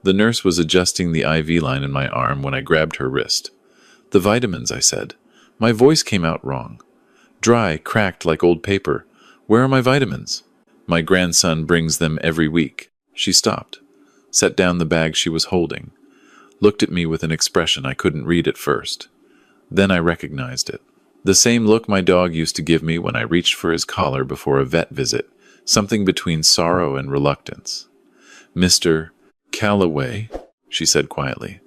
The nurse was adjusting the IV line in my arm when I grabbed her wrist. "The vitamins," I said. My voice came out wrong. Dry, cracked like old paper. "Where are my vitamins?" "My grandson brings them every week." She stopped, set down the bag she was holding, looked at me with an expression I couldn't read at first. Then I recognized it. The same look my dog used to give me when I reached for his collar before a vet visit, something between sorrow and reluctance. "Mr. Calloway," she said quietly,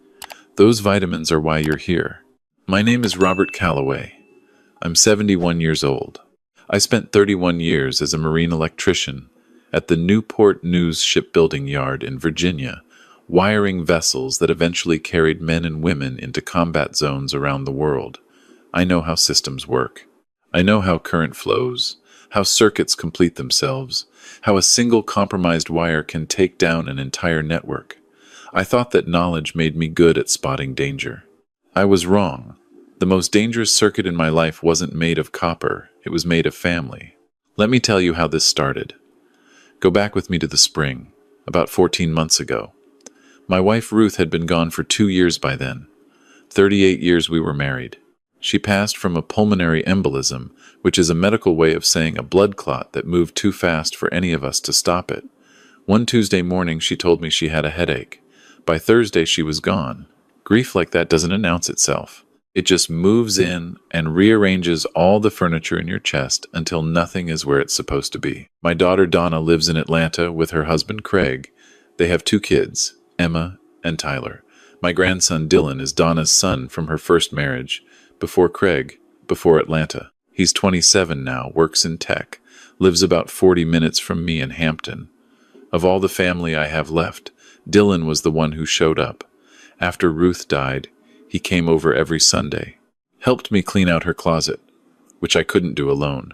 "those vitamins are why you're here." My name is Robert Calloway. I'm 71 years old. I spent 31 years as a marine electrician at the Newport News shipbuilding yard in Virginia, wiring vessels that eventually carried men and women into combat zones around the world. I know how systems work. I know how current flows, how circuits complete themselves, how a single compromised wire can take down an entire network. I thought that knowledge made me good at spotting danger. I was wrong. The most dangerous circuit in my life wasn't made of copper, it was made of family. Let me tell you how this started. Go back with me to the spring, about 14 months ago. My wife Ruth had been gone for 2 years by then. 38 years we were married. She passed from a pulmonary embolism, which is a medical way of saying a blood clot that moved too fast for any of us to stop it. One Tuesday morning she told me she had a headache. By Thursday she was gone. Grief like that doesn't announce itself. It just moves in and rearranges all the furniture in your chest until nothing is where it's supposed to be. My daughter Donna lives in Atlanta with her husband Craig. They have 2 kids, Emma and Tyler. My grandson Dylan is Donna's son from her first marriage, before Craig, before Atlanta. He's 27 now, works in tech, lives about 40 minutes from me in Hampton. Of all the family I have left, Dylan was the one who showed up. After Ruth died, he came over every Sunday, helped me clean out her closet, which I couldn't do alone,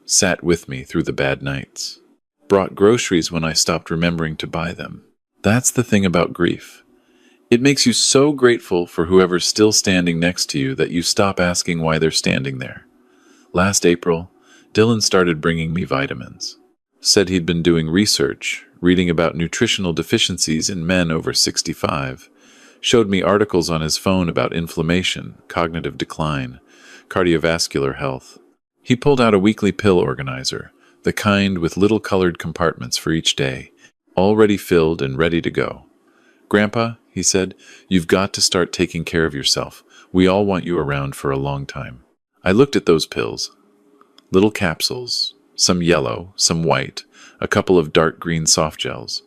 sat with me through the bad nights, brought groceries when I stopped remembering to buy them. That's the thing about grief. It makes you so grateful for whoever's still standing next to you that you stop asking why they're standing there. Last April, Dylan started bringing me vitamins. Said he'd been doing research, reading about nutritional deficiencies in men over 65, showed me articles on his phone about inflammation, cognitive decline, cardiovascular health. He pulled out a weekly pill organizer, the kind with little colored compartments for each day, already filled and ready to go. "Grandpa," he said, "you've got to start taking care of yourself. We all want you around for a long time." I looked at those pills. Little capsules, some yellow, some white, a couple of dark green soft gels.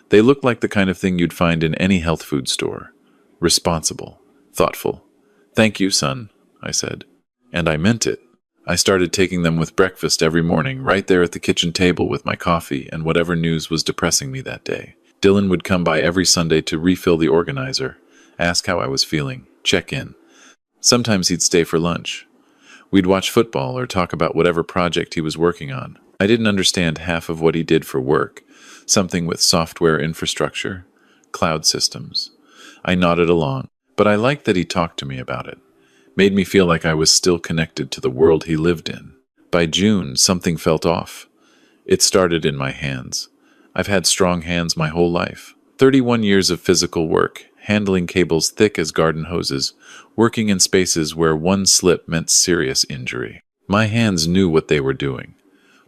They looked like the kind of thing you'd find in any health food store. Responsible, thoughtful. "Thank you, son," I said. And I meant it. I started taking them with breakfast every morning, right there at the kitchen table with my coffee and whatever news was depressing me that day. Dylan would come by every Sunday to refill the organizer, ask how I was feeling, check in. Sometimes he'd stay for lunch. We'd watch football or talk about whatever project he was working on. I didn't understand half of what he did for work, something with software infrastructure, cloud systems. I nodded along, but I liked that he talked to me about it. Made me feel like I was still connected to the world he lived in. By June, something felt off. It started in my hands. I've had strong hands my whole life. 31 years of physical work, handling cables thick as garden hoses, working in spaces where one slip meant serious injury. My hands knew what they were doing.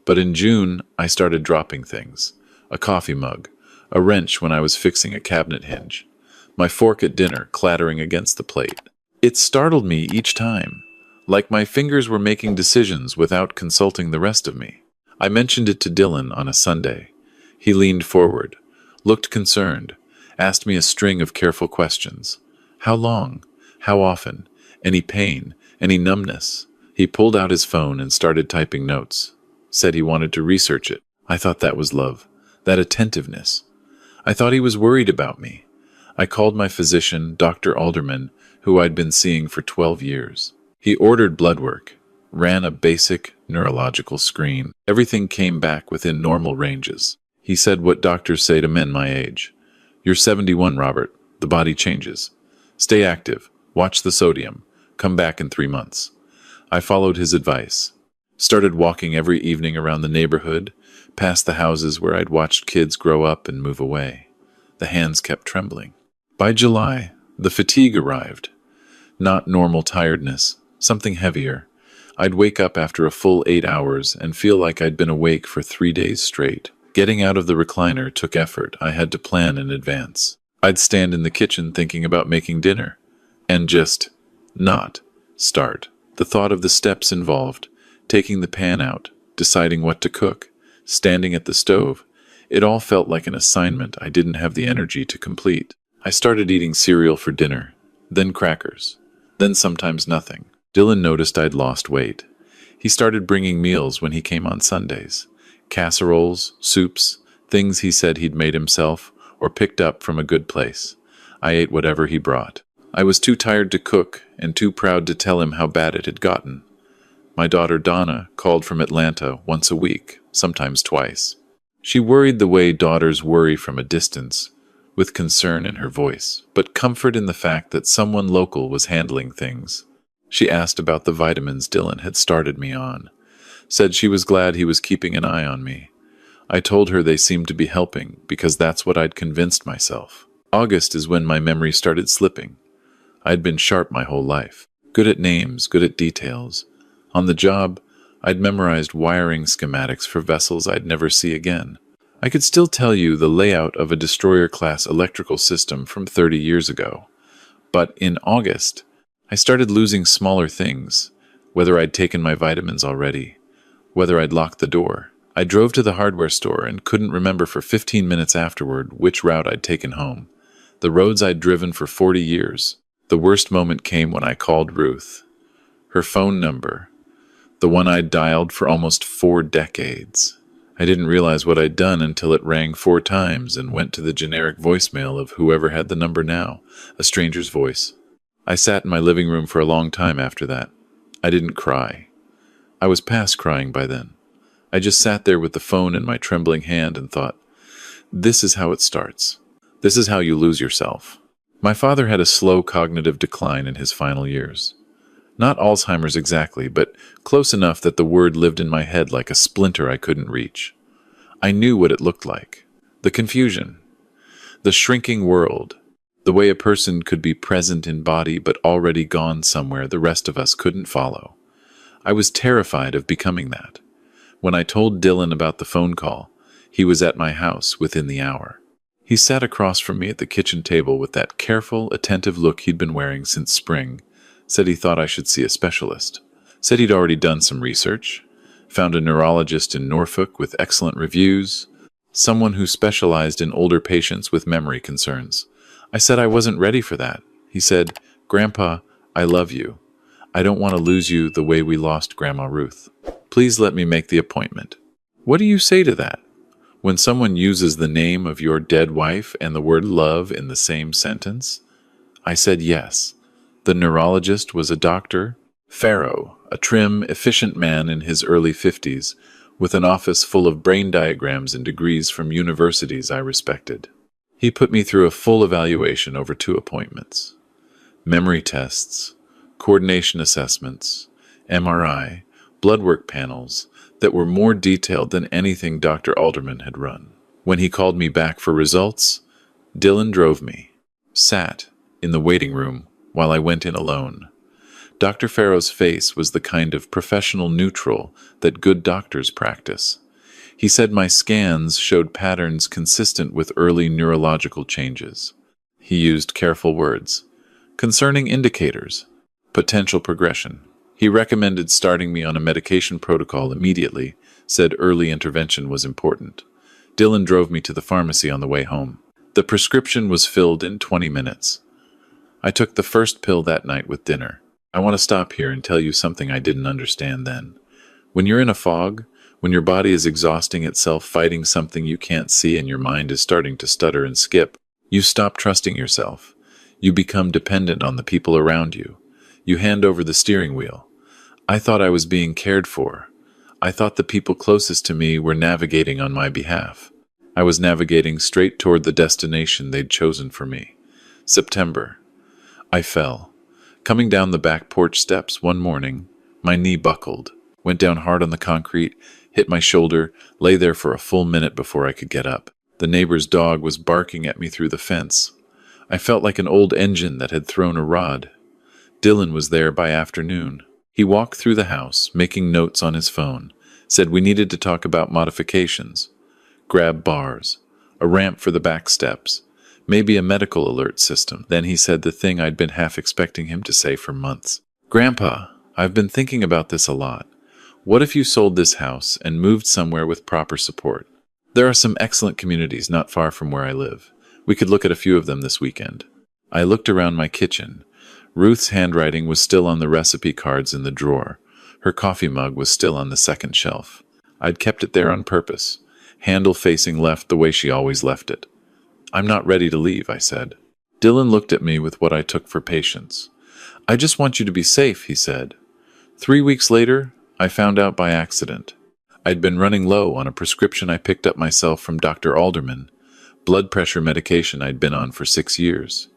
But in June, I started dropping things. A coffee mug, a wrench when I was fixing a cabinet hinge, my fork at dinner clattering against the plate. It startled me each time, like my fingers were making decisions without consulting the rest of me. I mentioned it to Dylan on a Sunday. He leaned forward, looked concerned, asked me a string of careful questions. How long? How often? Any pain? Any numbness? He pulled out his phone and started typing notes. Said he wanted to research it. I thought that was love, that attentiveness. I thought he was worried about me. I called my physician, Dr. Alderman, who I'd been seeing for 12 years. He ordered blood work, ran a basic neurological screen. Everything came back within normal ranges. He said what doctors say to men my age. "You're 71, Robert. The body changes. Stay active. Watch the sodium. Come back in 3 months." I followed his advice. Started walking every evening around the neighborhood, past the houses where I'd watched kids grow up and move away. The hands kept trembling. By July, the fatigue arrived. Not normal tiredness, something heavier. I'd wake up after a full 8 hours and feel like I'd been awake for 3 days straight. Getting out of the recliner took effort I had to plan in advance. I'd stand in the kitchen thinking about making dinner, and just not start. The thought of the steps involved, taking the pan out, deciding what to cook, standing at the stove, it all felt like an assignment I didn't have the energy to complete. I started eating cereal for dinner, then crackers, then sometimes nothing. Dylan noticed I'd lost weight. He started bringing meals when he came on Sundays. Casseroles, soups, things he said he'd made himself or picked up from a good place. I ate whatever he brought. I was too tired to cook and too proud to tell him how bad it had gotten. My daughter Donna called from Atlanta once a week, sometimes twice. She worried the way daughters worry from a distance, with concern in her voice, but comfort in the fact that someone local was handling things. She asked about the vitamins Dylan had started me on, said she was glad he was keeping an eye on me. I told her they seemed to be helping because that's what I'd convinced myself. August is when my memory started slipping. I'd been sharp my whole life, good at names, good at details. On the job, I'd memorized wiring schematics for vessels I'd never see again. I could still tell you the layout of a destroyer-class electrical system from 30 years ago. But in August, I started losing smaller things, whether I'd taken my vitamins already, whether I'd locked the door. I drove to the hardware store and couldn't remember for 15 minutes afterward which route I'd taken home. The roads I'd driven for 40 years. The worst moment came when I called Ruth. Her phone number, the one I'd dialed for almost 4 decades. I didn't realize what I'd done until it rang 4 times and went to the generic voicemail of whoever had the number now, a stranger's voice. I sat in my living room for a long time after that. I didn't cry. I was past crying by then. I just sat there with the phone in my trembling hand and thought, this is how it starts. This is how you lose yourself. My father had a slow cognitive decline in his final years. Not Alzheimer's exactly, but close enough that the word lived in my head like a splinter I couldn't reach. I knew what it looked like. The confusion. The shrinking world. The way a person could be present in body but already gone somewhere the rest of us couldn't follow. I was terrified of becoming that. When I told Dylan about the phone call, he was at my house within the hour. He sat across from me at the kitchen table with that careful, attentive look he'd been wearing since spring. Said he thought I should see a specialist. Said he'd already done some research. Found a neurologist in Norfolk with excellent reviews. Someone who specialized in older patients with memory concerns. I said I wasn't ready for that. He said, "Grandpa, I love you. I don't want to lose you the way we lost Grandma Ruth. Please let me make the appointment." What do you say to that? When someone uses the name of your dead wife and the word love in the same sentence? I said yes. The neurologist was a Dr. Farrow, a trim, efficient man in his early 50s, with an office full of brain diagrams and degrees from universities I respected. He put me through a full evaluation over 2 appointments. Memory tests, coordination assessments, MRI, blood work panels that were more detailed than anything Dr. Alderman had run. When he called me back for results, Dylan drove me, sat in the waiting room while I went in alone. Dr. Farrow's face was the kind of professional neutral that good doctors practice. He said my scans showed patterns consistent with early neurological changes. He used careful words. Concerning indicators, potential progression. He recommended starting me on a medication protocol immediately, said early intervention was important. Dylan drove me to the pharmacy on the way home. The prescription was filled in 20 minutes. I took the first pill that night with dinner. I want to stop here and tell you something I didn't understand then. When you're in a fog, when your body is exhausting itself fighting something you can't see and your mind is starting to stutter and skip, you stop trusting yourself. You become dependent on the people around you. You hand over the steering wheel. I thought I was being cared for. I thought the people closest to me were navigating on my behalf. I was navigating straight toward the destination they'd chosen for me. September. I fell. Coming down the back porch steps one morning, my knee buckled, went down hard on the concrete, hit my shoulder, lay there for a full minute before I could get up. The neighbor's dog was barking at me through the fence. I felt like an old engine that had thrown a rod. Dylan was there by afternoon. He walked through the house, making notes on his phone, said we needed to talk about modifications, grab bars, a ramp for the back steps, maybe a medical alert system. Then he said the thing I'd been half expecting him to say for months. Grandpa, I've been thinking about this a lot. What if you sold this house and moved somewhere with proper support? There are some excellent communities not far from where I live. We could look at a few of them this weekend. I looked around my kitchen. Ruth's handwriting was still on the recipe cards in the drawer. Her coffee mug was still on the second shelf. I'd kept it there on purpose, handle facing left the way she always left it. I'm not ready to leave, I said. Dylan looked at me with what I took for patience. I just want you to be safe, he said. 3 weeks later, I found out by accident. I'd been running low on a prescription I picked up myself from Dr. Alderman, blood pressure medication I'd been on for 6 years.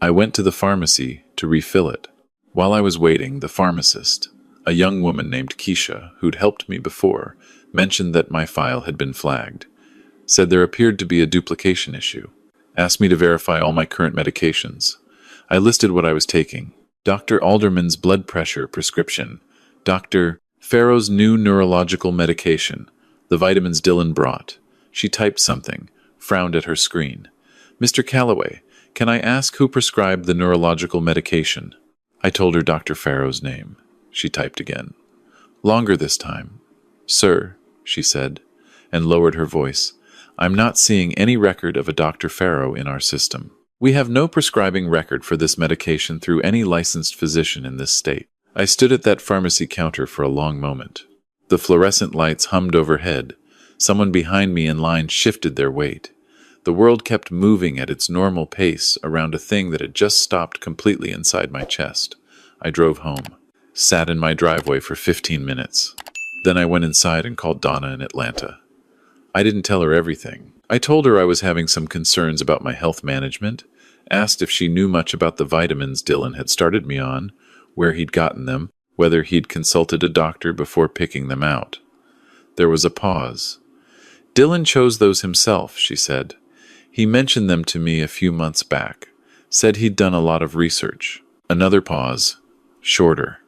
I went to the pharmacy to refill it. While I was waiting, the pharmacist, a young woman named Keisha, who'd helped me before, mentioned that my file had been flagged, said there appeared to be a duplication issue, asked me to verify all my current medications. I listed what I was taking. Dr. Alderman's blood pressure prescription, Dr. Farrow's new neurological medication, the vitamins Dylan brought. She typed something, frowned at her screen. Mr. Calloway, can I ask who prescribed the neurological medication? I told her Dr. Farrow's name. She typed again. Longer this time. Sir, she said, and lowered her voice, I'm not seeing any record of a Dr. Farrow in our system. We have no prescribing record for this medication through any licensed physician in this state. I stood at that pharmacy counter for a long moment. The fluorescent lights hummed overhead. Someone behind me in line shifted their weight. The world kept moving at its normal pace around a thing that had just stopped completely inside my chest. I drove home, sat in my driveway for 15 minutes. Then I went inside and called Donna in Atlanta. I didn't tell her everything. I told her I was having some concerns about my health management, asked if she knew much about the vitamins Dylan had started me on, where he'd gotten them, whether he'd consulted a doctor before picking them out. There was a pause. Dylan chose those himself, she said. He mentioned them to me a few months back, said he'd done a lot of research. Another pause. Shorter.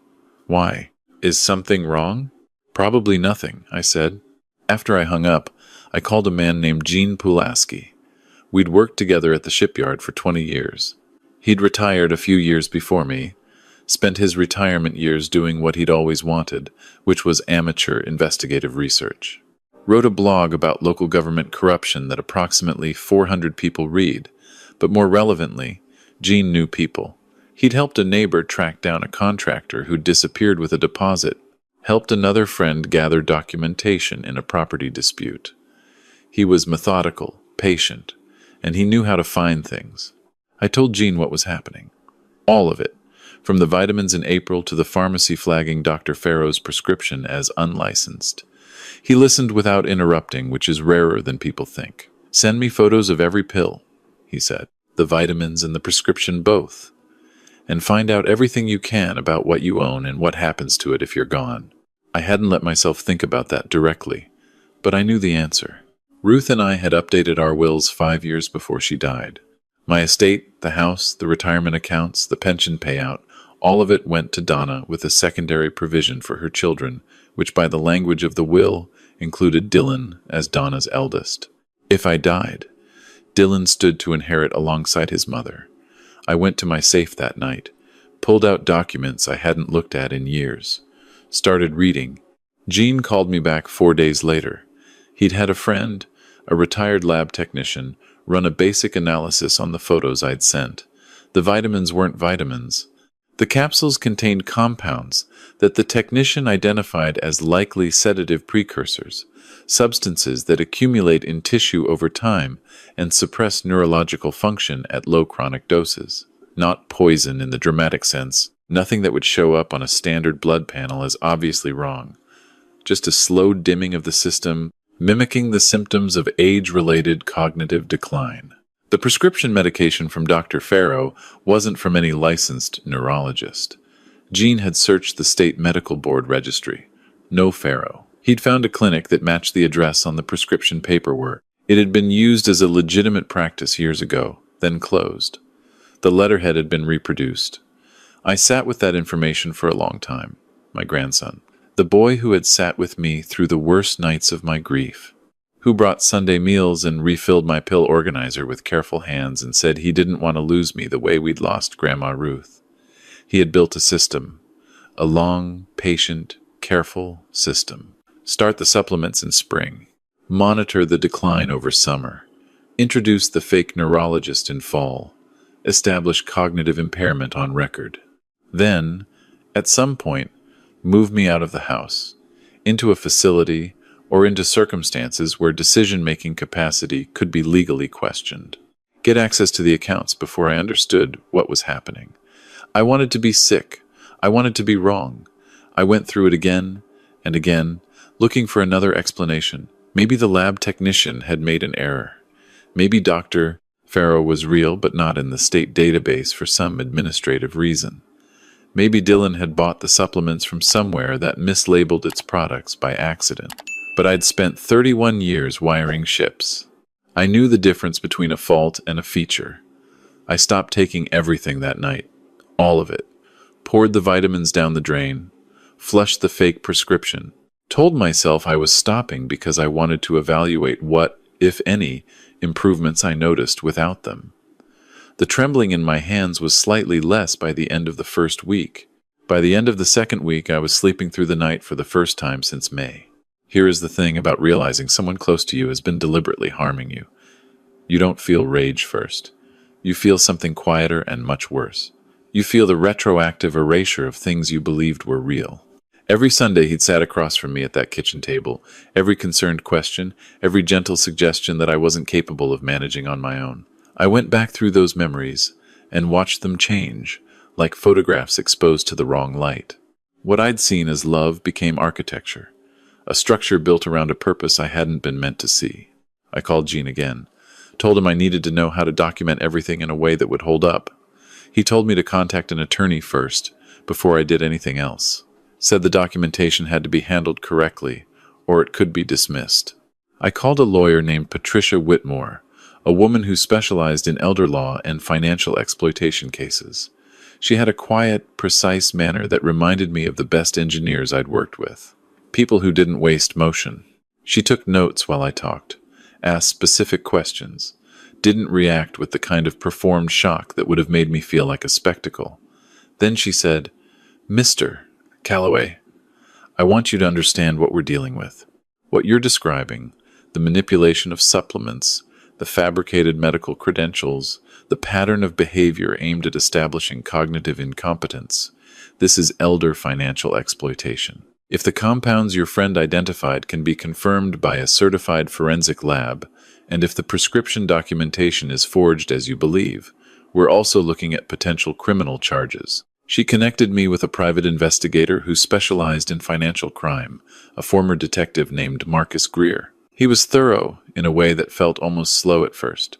Why? Is something wrong? Probably nothing, I said. After I hung up, I called a man named Gene Pulaski. We'd worked together at the shipyard for 20 years. He'd retired a few years before me, spent his retirement years doing what he'd always wanted, which was amateur investigative research. Wrote a blog about local government corruption that approximately 400 people read, but more relevantly, Gene knew people. He'd helped a neighbor track down a contractor who'd disappeared with a deposit, helped another friend gather documentation in a property dispute. He was methodical, patient, and he knew how to find things. I told Gene what was happening. All of it, from the vitamins in April to the pharmacy flagging Dr. Farrow's prescription as unlicensed. He listened without interrupting, which is rarer than people think. Send me photos of every pill, he said, the vitamins and the prescription both, and find out everything you can about what you own and what happens to it if you're gone. I hadn't let myself think about that directly, but I knew the answer. Ruth and I had updated our wills 5 years before she died. My estate, the house, the retirement accounts, the pension payout, all of it went to Donna with a secondary provision for her children, which by the language of the will included Dylan as Donna's eldest. If I died, Dylan stood to inherit alongside his mother. I went to my safe that night, pulled out documents I hadn't looked at in years, started reading. Gene called me back 4 days later. He'd had a friend, a retired lab technician, run a basic analysis on the photos I'd sent. The vitamins weren't vitamins. The capsules contained compounds that the technician identified as likely sedative precursors, substances that accumulate in tissue over time and suppress neurological function at low chronic doses. Not poison in the dramatic sense, nothing that would show up on a standard blood panel as obviously wrong. Just a slow dimming of the system, mimicking the symptoms of age-related cognitive decline. The prescription medication from Dr. Farrow wasn't from any licensed neurologist. Gene had searched the state medical board registry. No Farrow. He'd found a clinic that matched the address on the prescription paperwork. It had been used as a legitimate practice years ago, then closed. The letterhead had been reproduced. I sat with that information for a long time. My grandson, the boy who had sat with me through the worst nights of my grief, who brought Sunday meals and refilled my pill organizer with careful hands and said he didn't want to lose me the way we'd lost Grandma Ruth. He had built a system, a long, patient, careful system. Start the supplements in spring. Monitor the decline over summer. Introduce the fake neurologist in fall. Establish cognitive impairment on record. Then, at some point, move me out of the house, into a facility, or into circumstances where decision-making capacity could be legally questioned. Get access to the accounts before I understood what was happening. I wanted to be sick. I wanted to be wrong. I went through it again and again, looking for another explanation. Maybe the lab technician had made an error. Maybe Dr. Farrow was real but not in the state database for some administrative reason. Maybe Dylan had bought the supplements from somewhere that mislabeled its products by accident. But I'd spent 31 years wiring ships. I knew the difference between a fault and a feature. I stopped taking everything that night. All of it. Poured the vitamins down the drain. Flushed the fake prescription. Told myself I was stopping because I wanted to evaluate what, if any, improvements I noticed without them. The trembling in my hands was slightly less by the end of the first week. By the end of the second week, I was sleeping through the night for the first time since May. Here is the thing about realizing someone close to you has been deliberately harming you. You don't feel rage first. You feel something quieter and much worse. You feel the retroactive erasure of things you believed were real. Every Sunday he'd sat across from me at that kitchen table, every concerned question, every gentle suggestion that I wasn't capable of managing on my own. I went back through those memories and watched them change, like photographs exposed to the wrong light. What I'd seen as love became architecture, a structure built around a purpose I hadn't been meant to see. I called Gene again, told him I needed to know how to document everything in a way that would hold up. He told me to contact an attorney first, before I did anything else. Said the documentation had to be handled correctly, or it could be dismissed. I called a lawyer named Patricia Whitmore, a woman who specialized in elder law and financial exploitation cases. She had a quiet, precise manner that reminded me of the best engineers I'd worked with. People who didn't waste motion. She took notes while I talked, asked specific questions, didn't react with the kind of performed shock that would have made me feel like a spectacle. Then she said, "Mr. Calloway, I want you to understand what we're dealing with. What you're describing, the manipulation of supplements, the fabricated medical credentials, the pattern of behavior aimed at establishing cognitive incompetence, this is elder financial exploitation. If the compounds your friend identified can be confirmed by a certified forensic lab, and if the prescription documentation is forged as you believe, we're also looking at potential criminal charges." She connected me with a private investigator who specialized in financial crime, a former detective named Marcus Greer. He was thorough in a way that felt almost slow at first.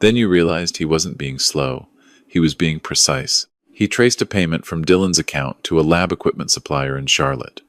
Then you realized he wasn't being slow. He was being precise. He traced a payment from Dylan's account to a lab equipment supplier in Charlotte.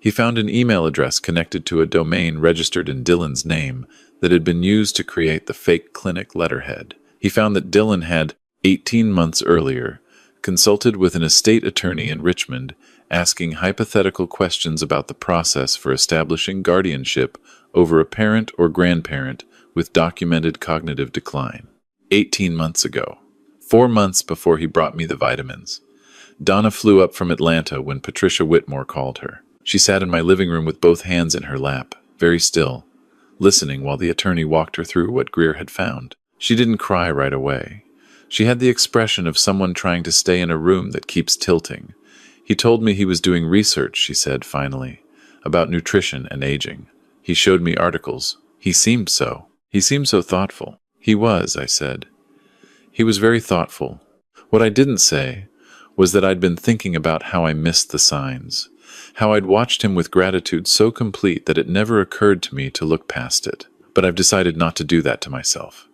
He found an email address connected to a domain registered in Dylan's name that had been used to create the fake clinic letterhead. He found that Dylan had, 18 months earlier, consulted with an estate attorney in Richmond, asking hypothetical questions about the process for establishing guardianship over a parent or grandparent with documented cognitive decline. 18 months ago. 4 months before he brought me the vitamins. Donna flew up from Atlanta when Patricia Whitmore called her. She sat in my living room with both hands in her lap, very still, listening while the attorney walked her through what Greer had found. She didn't cry right away. She had the expression of someone trying to stay in a room that keeps tilting. He told me he was doing research, she said finally, about nutrition and aging. He showed me articles. He seemed so. He seemed so thoughtful. He was, I said. He was very thoughtful. What I didn't say was that I'd been thinking about how I missed the signs, how I'd watched him with gratitude so complete that it never occurred to me to look past it. But I've decided not to do that to myself.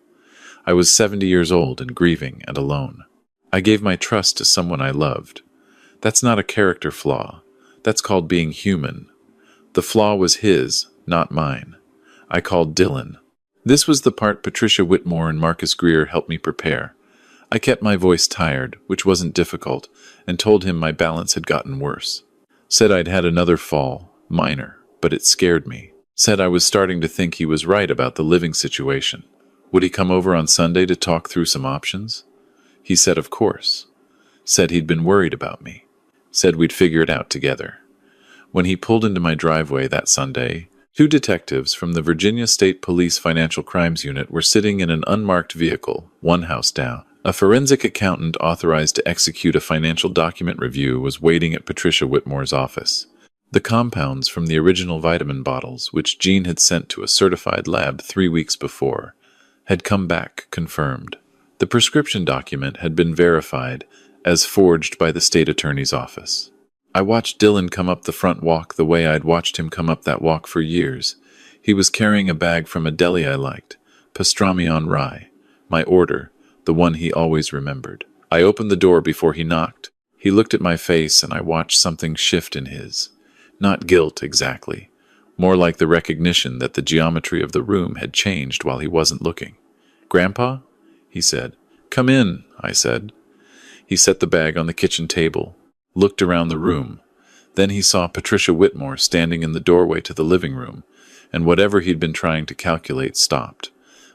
I was 70 years old and grieving and alone. I gave my trust to someone I loved. That's not a character flaw. That's called being human. The flaw was his, not mine. I called Dylan. This was the part Patricia Whitmore and Marcus Greer helped me prepare. I kept my voice tired, which wasn't difficult, and told him my balance had gotten worse. Said I'd had another fall, minor, but it scared me. Said I was starting to think he was right about the living situation. Would he come over on Sunday to talk through some options? He said of course. Said he'd been worried about me. Said we'd figure it out together. When he pulled into my driveway that Sunday, 2 detectives from the Virginia State Police Financial Crimes Unit were sitting in an unmarked vehicle, one house down. A forensic accountant authorized to execute a financial document review was waiting at Patricia Whitmore's office. The compounds from the original vitamin bottles, which Jean had sent to a certified lab 3 weeks before, had come back confirmed. The prescription document had been verified as forged by the state attorney's office. I watched Dylan come up the front walk the way I'd watched him come up that walk for years. He was carrying a bag from a deli I liked, pastrami on rye, my order, the one he always remembered. I opened the door before he knocked. He looked at my face and I watched something shift in his. Not guilt exactly, more like the recognition that the geometry of the room had changed while he wasn't looking. "Grandpa?" he said. "Come in," I said. He set the bag on the kitchen table, looked around the room. Then he saw Patricia Whitmore standing in the doorway to the living room, and whatever he'd been trying to calculate stopped.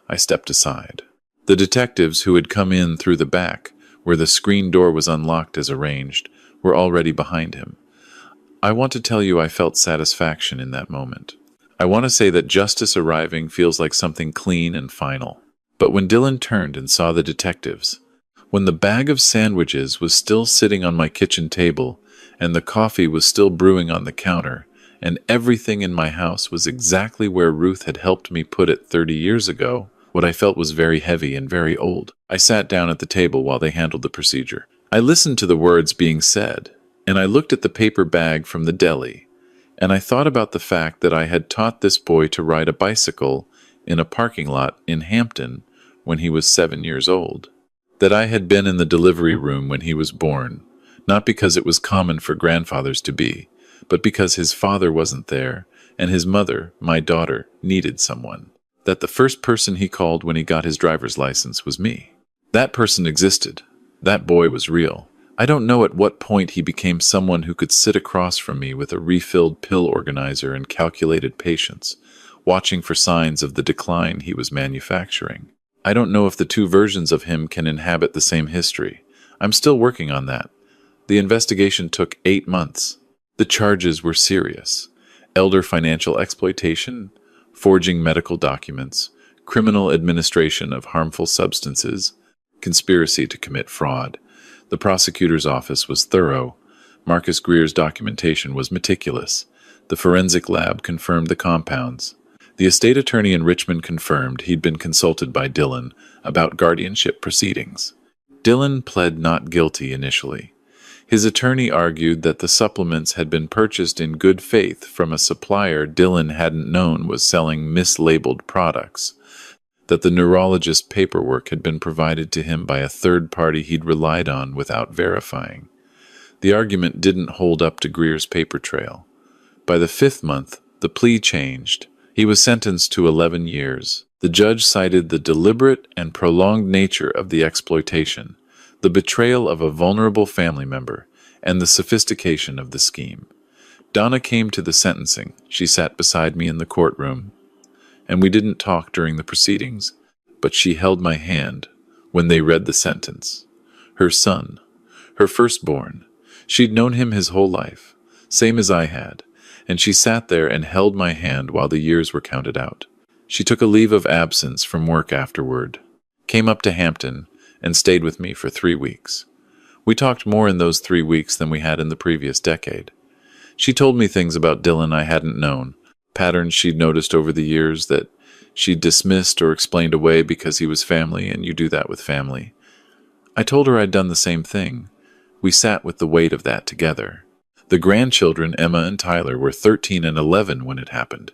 I stepped aside. The detectives who had come in through the back, where the screen door was unlocked as arranged, were already behind him. I want to tell you I felt satisfaction in that moment. I want to say that justice arriving feels like something clean and final. But when Dylan turned and saw the detectives, when the bag of sandwiches was still sitting on my kitchen table, and the coffee was still brewing on the counter, and everything in my house was exactly where Ruth had helped me put it 30 years ago, what I felt was very heavy and very old. I sat down at the table while they handled the procedure. I listened to the words being said, and I looked at the paper bag from the deli, and I thought about the fact that I had taught this boy to ride a bicycle in a parking lot in Hampton when he was 7 years old. That I had been in the delivery room when he was born, not because it was common for grandfathers to be, but because his father wasn't there, and his mother, my daughter, needed someone. That the first person he called when he got his driver's license was me. That person existed. That boy was real. I don't know at what point he became someone who could sit across from me with a refilled pill organizer and calculated patience, watching for signs of the decline he was manufacturing. I don't know if the 2 versions of him can inhabit the same history. I'm still working on that. The investigation took 8 months. The charges were serious. Elder financial exploitation, forging medical documents, criminal administration of harmful substances, conspiracy to commit fraud. The prosecutor's office was thorough. Marcus Greer's documentation was meticulous. The forensic lab confirmed the compounds. The estate attorney in Richmond confirmed he'd been consulted by Dylan about guardianship proceedings. Dylan pled not guilty initially. His attorney argued that the supplements had been purchased in good faith from a supplier Dylan hadn't known was selling mislabeled products, that the neurologist paperwork had been provided to him by a third party he'd relied on without verifying. The argument didn't hold up to Greer's paper trail. By the 5th month, the plea changed. He was sentenced to 11 years. The judge cited the deliberate and prolonged nature of the exploitation, the betrayal of a vulnerable family member, and the sophistication of the scheme. Donna came to the sentencing. She sat beside me in the courtroom, and we didn't talk during the proceedings, but she held my hand when they read the sentence. Her son, her firstborn, she'd known him his whole life, same as I had, and she sat there and held my hand while the years were counted out. She took a leave of absence from work afterward, came up to Hampton, and stayed with me for 3 weeks. We talked more in those 3 weeks than we had in the previous decade. She told me things about Dylan I hadn't known, patterns she'd noticed over the years that she'd dismissed or explained away because he was family, and you do that with family. I told her I'd done the same thing. We sat with the weight of that together. The grandchildren, Emma and Tyler, were 13 and 11 when it happened.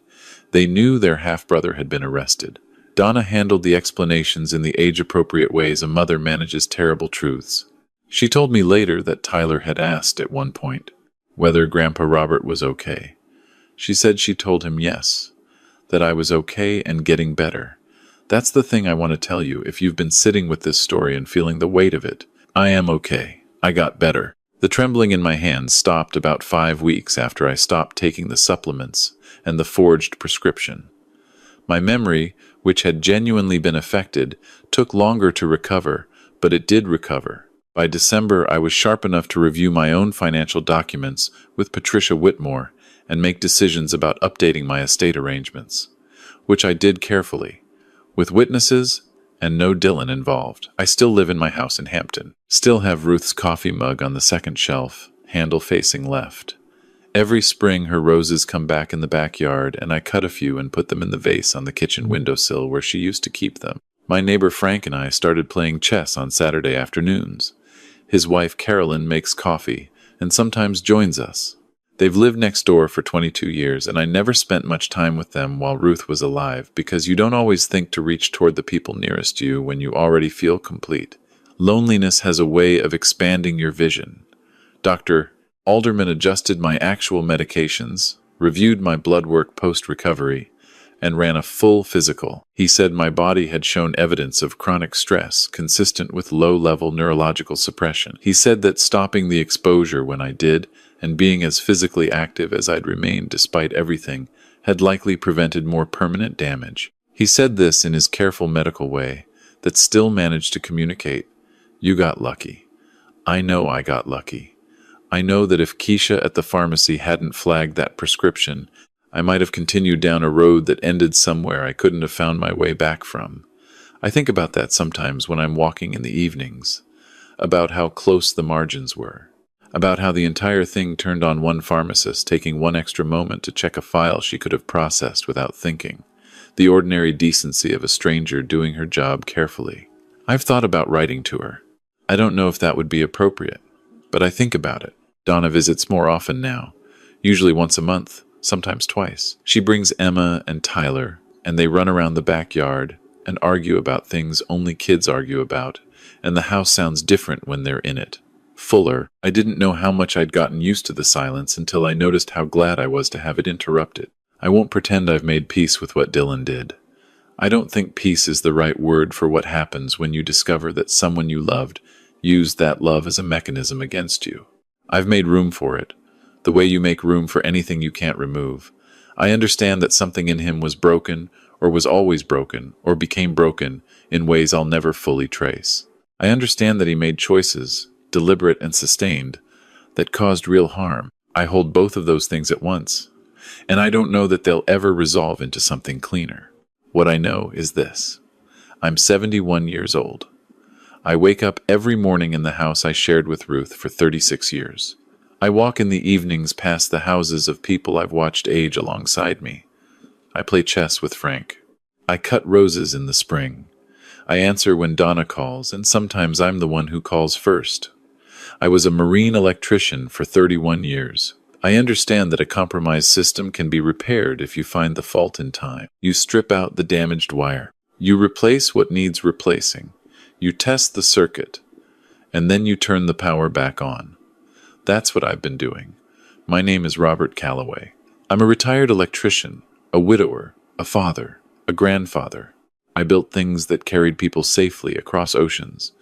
They knew their half-brother had been arrested. Donna handled the explanations in the age-appropriate ways a mother manages terrible truths. She told me later that Tyler had asked at one point whether Grandpa Robert was okay. She said she told him yes, that I was okay and getting better, That's the thing I want to tell you if you've been sitting with this story and feeling the weight of it. I am okay. I got better. The trembling in my hands stopped about 5 weeks after I stopped taking the supplements and the forged prescription. My memory, which had genuinely been affected, took longer to recover, but it did recover. By December, I was sharp enough to review my own financial documents with Patricia Whitmore and make decisions about updating my estate arrangements, which I did carefully, with witnesses and no Dylan involved. I still live in my house in Hampton. Still have Ruth's coffee mug on the second shelf, handle facing left. Every spring her roses come back in the backyard, and I cut a few and put them in the vase on the kitchen windowsill where she used to keep them. My neighbor Frank and I started playing chess on Saturday afternoons. His wife Carolyn makes coffee and sometimes joins us. They've lived next door for 22 years, and I never spent much time with them while Ruth was alive because you don't always think to reach toward the people nearest you when you already feel complete. Loneliness has a way of expanding your vision. Dr. Alderman adjusted my actual medications, reviewed my blood work post-recovery, and ran a full physical. He said my body had shown evidence of chronic stress consistent with low-level neurological suppression. He said that stopping the exposure when I did and being as physically active as I'd remained despite everything had likely prevented more permanent damage. He said this in his careful medical way that still managed to communicate. You got lucky. I know I got lucky. I know that if Keisha at the pharmacy hadn't flagged that prescription, I might have continued down a road that ended somewhere I couldn't have found my way back from. I think about that sometimes when I'm walking in the evenings, about how close the margins were, about how the entire thing turned on one pharmacist taking one extra moment to check a file she could have processed without thinking, the ordinary decency of a stranger doing her job carefully. I've thought about writing to her. I don't know if that would be appropriate, but I think about it. Donna visits more often now, usually once a month, sometimes twice. She brings Emma and Tyler, and they run around the backyard and argue about things only kids argue about, and the house sounds different when they're in it. Fuller. I didn't know how much I'd gotten used to the silence until I noticed how glad I was to have it interrupted. I won't pretend I've made peace with what Dylan did. I don't think peace is the right word for what happens when you discover that someone you loved used that love as a mechanism against you. I've made room for it, the way you make room for anything you can't remove. I understand that something in him was broken, or was always broken, or became broken in ways I'll never fully trace. I understand that he made choices, deliberate and sustained, that caused real harm. I hold both of those things at once, and I don't know that they'll ever resolve into something cleaner. What I know is this. I'm 71 years old. I wake up every morning in the house I shared with Ruth for 36 years. I walk in the evenings past the houses of people I've watched age alongside me. I play chess with Frank. I cut roses in the spring. I answer when Donna calls, and sometimes I'm the one who calls first. I was a marine electrician for 31 years. I understand that a compromised system can be repaired if you find the fault in time. You strip out the damaged wire. You replace what needs replacing. You test the circuit, and then you turn the power back on. That's what I've been doing. My name is Robert Calloway. I'm a retired electrician, a widower, a father, a grandfather. I built things that carried people safely across oceans.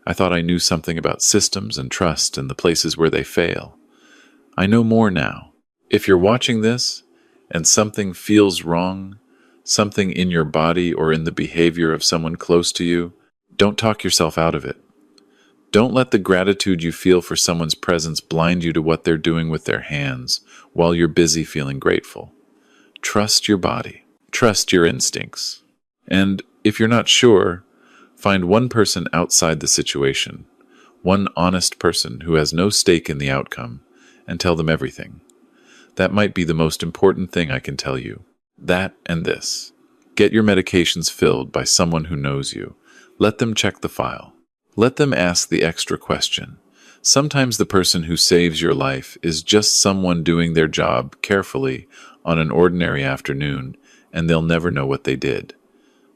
I thought I knew something about systems and trust and the places where they fail. I know more now. If you're watching this and something feels wrong, something in your body or in the behavior of someone close to you, don't talk yourself out of it. Don't let the gratitude you feel for someone's presence blind you to what they're doing with their hands while you're busy feeling grateful. Trust your body. Trust your instincts. And if you're not sure, find one person outside the situation, one honest person who has no stake in the outcome, and tell them everything. That might be the most important thing I can tell you. That and this. Get your medications filled by someone who knows you. Let them check the file. Let them ask the extra question. Sometimes the person who saves your life is just someone doing their job carefully on an ordinary afternoon, and they'll never know what they did.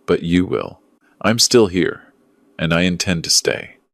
But you will. I'm still here, and I intend to stay.